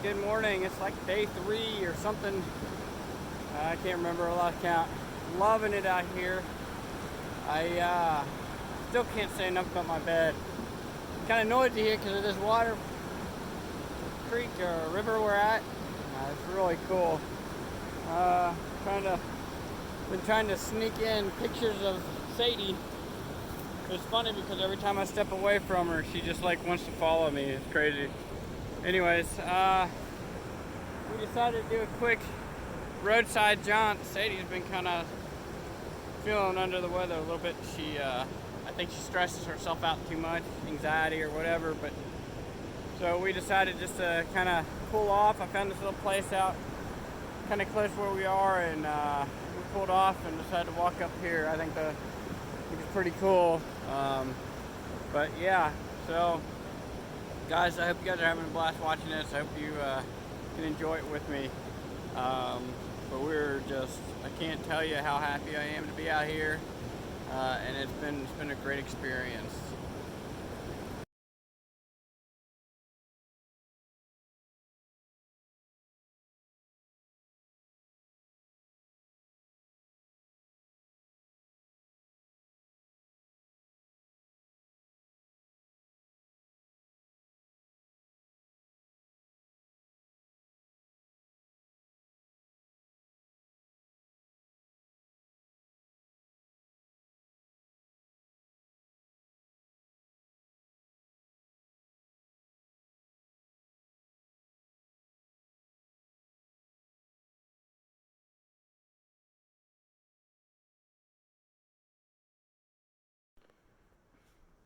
good morning. It's like day 3 or something. I can't remember, a lot of count. Loving it out here. I still can't say enough about my bed. Kind of noisy here because of this water creek or river we're at. It's really cool. Been trying to sneak in pictures of Sadie. It's funny because every time I step away from her, she just like wants to follow me. It's crazy. Anyways, we decided to do a quick roadside jaunt. Sadie's been kind of feeling under the weather a little bit. I think she stresses herself out too much, anxiety or whatever. But so we decided just to kind of cool off. I found this little place out kind of close where we are, and we pulled off and decided to walk up here. I think it's pretty cool. But yeah, so guys, I hope you guys are having a blast watching this. I hope you can enjoy it with me. But I can't tell you how happy I am to be out here, and it's been a great experience.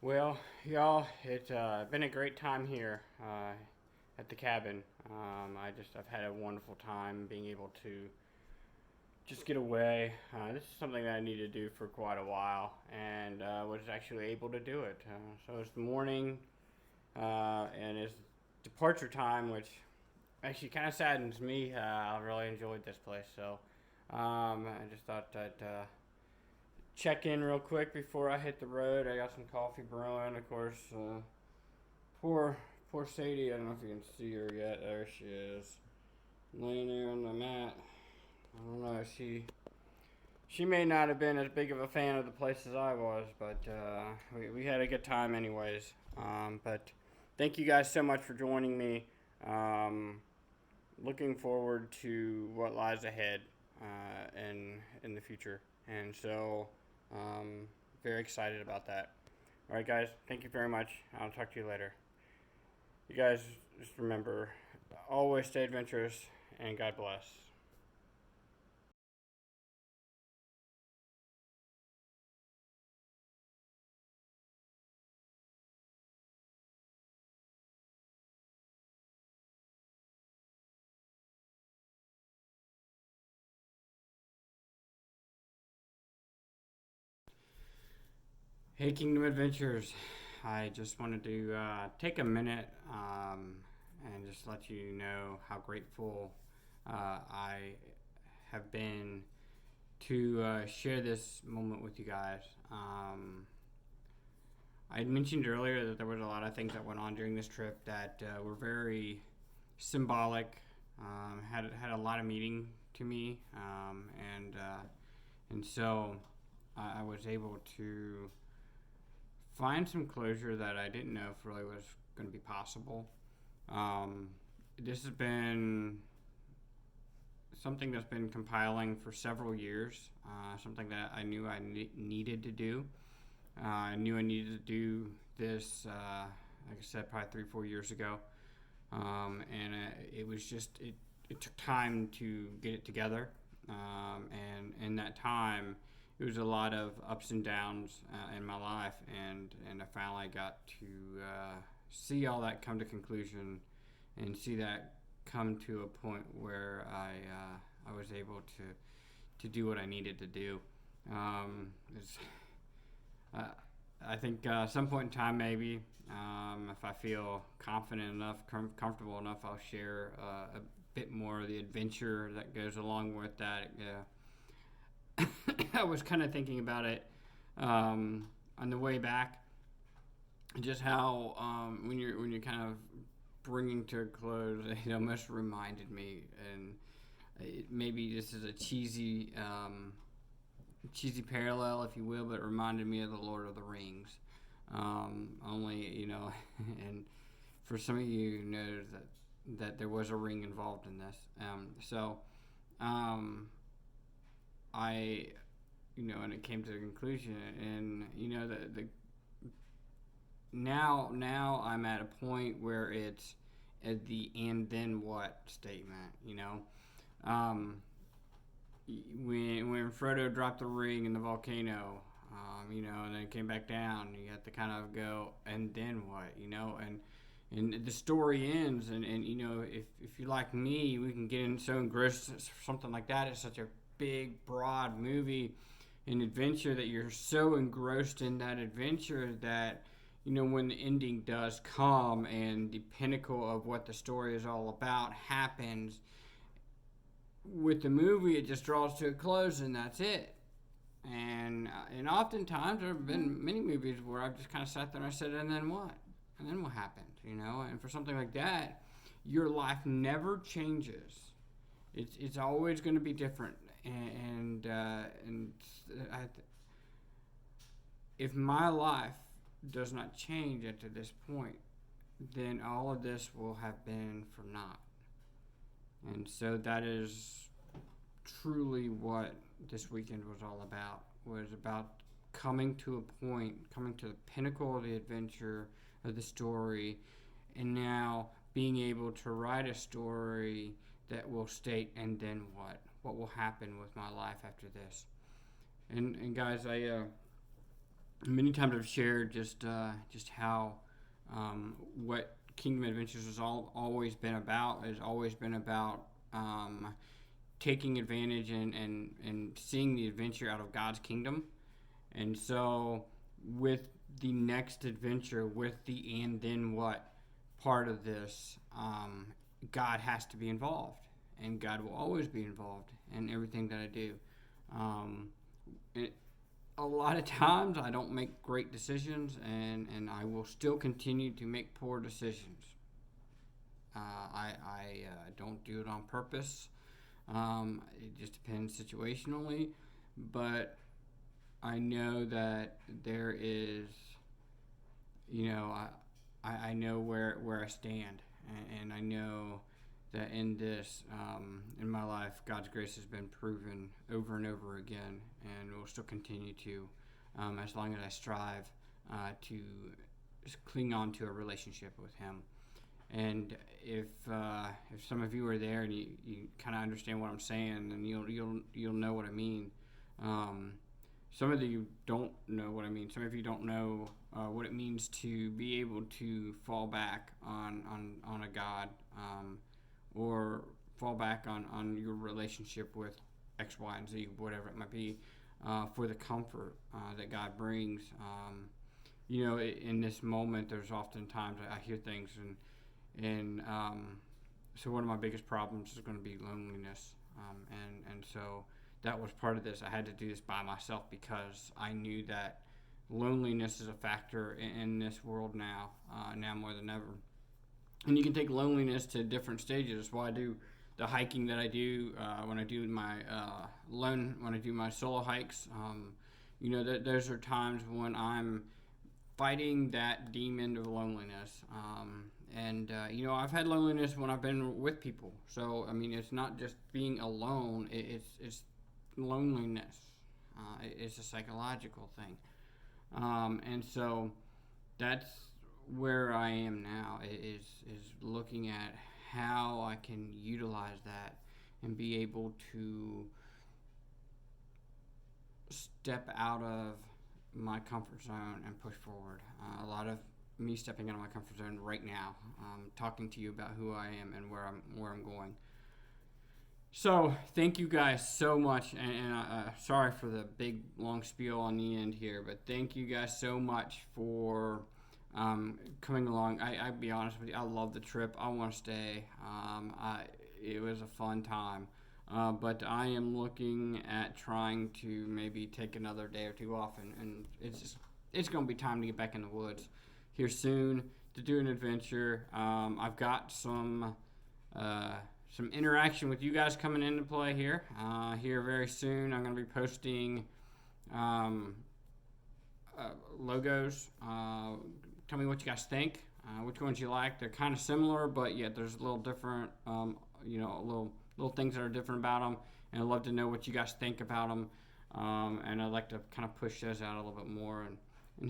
Well, y'all, it's been a great time here at the cabin. I've had a wonderful time being able to just get away. This is something that I needed to do for quite a while, and was actually able to do it. So it's the morning, and it's departure time, which actually kind of saddens me. I really enjoyed this place, so I just thought I'd check in real quick before I hit the road. I got some coffee brewing, of course. Poor Sadie. I don't know if you can see her yet. There she is, laying there on the mat. I don't know. She may not have been as big of a fan of the place as I was, but we had a good time anyways. But thank you guys so much for joining me. Looking forward to what lies ahead in the future, and so very excited about that. All right, guys. Thank you very much. I'll talk to you later. You guys just remember, always stay adventurous, and God bless. Hey, Kingdom Adventures. I just wanted to take a minute and just let you know how grateful I have been to share this moment with you guys. I had mentioned earlier that there was a lot of things that went on during this trip that were very symbolic. Had a lot of meaning to me, and so I was able to find some closure that I didn't know if really was going to be possible. Um, this has been something that's been compiling for several years, something that I knew needed to do. I knew I needed to do this, like I said, probably 3-4 years ago. And it was just, it took time to get it together. And in that time, it was a lot of ups and downs in my life, and I finally got to see all that come to conclusion, and see that come to a point where I was able to do what I needed to do. It's, I think some point in time, maybe, if I feel confident enough, comfortable enough, I'll share a bit more of the adventure that goes along with that. I was kind of thinking about it on the way back, just how when you're kind of bringing to a close, it almost reminded me, and maybe this is a cheesy parallel, if you will, but it reminded me of the Lord of the Rings. Only, and for some of you know that there was a ring involved in this. I, and it came to the conclusion, and the now I'm at a point where it's at the "and then what" statement. When Frodo dropped the ring in the volcano, and then it came back down, you have to kind of go, and then what, and the story ends, and if you're like me, we can get in so engrossed in something like that. It's such a big, broad movie and adventure that you're so engrossed in that adventure that when the ending does come and the pinnacle of what the story is all about happens, with the movie it just draws to a close and that's it. And oftentimes there have been many movies where I've just kind of sat there and I said, and then what? And then what happened? And for something like that, your life never changes. It's always going to be different. If my life does not change up to this point, then all of this will have been for naught. And so that is truly what this weekend was all about. Was about coming to a point, coming to the pinnacle of the adventure, of the story, and now being able to write a story that will state, and then what? What will happen with my life after this? And guys, I many times I've shared just how what Kingdom Adventures has always been about. Has always been about taking advantage and seeing the adventure out of God's kingdom. And so with the next adventure, with the "and then what" part of this, God has to be involved, and God will always be involved in everything that I do. A lot of times I don't make great decisions, and I will still continue to make poor decisions. I don't do it on purpose. It just depends situationally, but I know that there is, I know where I stand, and I know that in this, in my life, God's grace has been proven over and over again, and will still continue to, as long as I strive to cling on to a relationship with Him. And if some of you are there and you kind of understand what I'm saying, then you'll know what I mean. Some of you don't know what I mean. Some of you don't know what it means to be able to fall back on a God, or fall back on your relationship with X, Y, and Z, whatever it might be, for the comfort that God brings. In this moment, there's oftentimes I hear things, and so one of my biggest problems is going to be loneliness, and so that was part of this. I had to do this by myself because I knew that loneliness is a factor in this world now more than ever. And you can take loneliness to different stages. That's why I do the hiking that I do when I do my when I do my solo hikes. Those are times when I'm fighting that demon of loneliness. I've had loneliness when I've been with people. So it's not just being alone. It's loneliness. It's a psychological thing. And so that's where I am now, is looking at how I can utilize that and be able to step out of my comfort zone and push forward. A lot of me stepping out of my comfort zone right now, talking to you about who I am and where I'm going. So thank you guys so much, and sorry for the big long spiel on the end here, but thank you guys so much for coming along. I'll be honest with you, I love the trip. I want to stay. It was a fun time, but I am looking at trying to maybe take another day or two off, and it's going to be time to get back in the woods here soon. to do an adventure. I've got some interaction with you guys coming into play here very soon. I'm going to be posting logos. Tell me what you guys think. Which ones you like? They're kind of similar, but yet there's a little different. Little things that are different about them, and I'd love to know what you guys think about them. And I'd like to kind of push those out a little bit more, and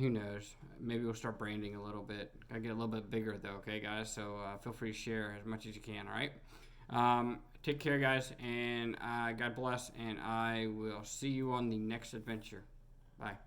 who knows, maybe we'll start branding a little bit. Gotta get a little bit bigger though, okay, guys? So feel free to share as much as you can. All right. Take care, guys, and God bless, and I will see you on the next adventure. Bye.